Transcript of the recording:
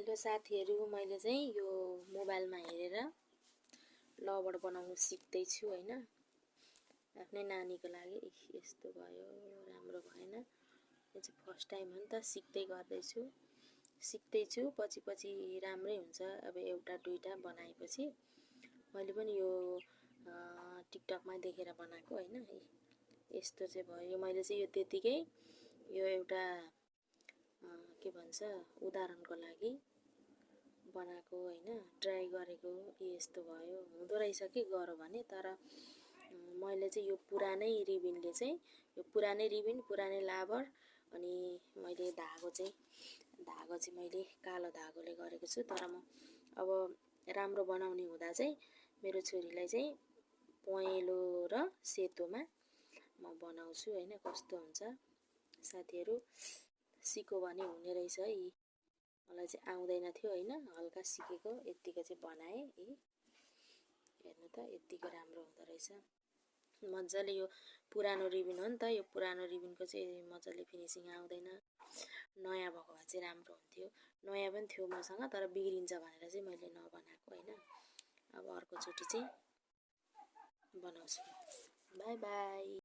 Hello साथीहरु, मैले चाहिँ यो मोबाइलमा हेरेर लबर बनाउनु सिक्दै छु हैन। आफ्नै नानीको लागि यस्तो भयो, राम्रो भएन। यो चाहिँ फर्स्ट टाइम हो नि त, सिक्दै छु। पछि राम्रै हुन्छ। अब एउटा दुईटा बनाएपछि मैले पनि यो टिकटकमा देखेर बनाएको हैन। यस्तो चाहिँ भयो। मैले चाहिँ यो त्यतिकै यो एउटा के भन्छ उदाहरणको लागि बनाएको हैन, ट्राई गरेको। यस्तो भयो, हुँदो रहेछ कि गरौँ भने। तर मैले चाहिँ यो पुरानै रिबिनले चाहिँ पुरानै लाबर अनि मैले धागो चाहिँ मैले कालो धागोले गरेको छु। तर म अब राम्रो बनाउने हुँदा चाहिँ मेरो छोरीलाई चाहिँ पहेँलो र सेतोमा म बनाउँछु हैन। कस्तो हुन्छ साथीहरु, सिको भने हुने रहेछ है। मलाई चाहिँ आउँदैन थियो हैन, हल्का सिकेको यतिको चाहिँ बनाए। हेर्नु त यतिको राम्रो हुँदो रहेछ। मजाले यो पुरानो रिबिन हो नि त, यो पुरानो रिबिनको चाहिँ मजाले फिनिसिङ आउँदैन। नयाँ भएको भए चाहिँ राम्रो हुन्थ्यो। नयाँ पनि थियो मसँग, तर बिग्रिन्छ भनेर चाहिँ मैले नबनाएको हैन। अब अर्को चोटि चाहिँ बनाउँछु। Bye bye.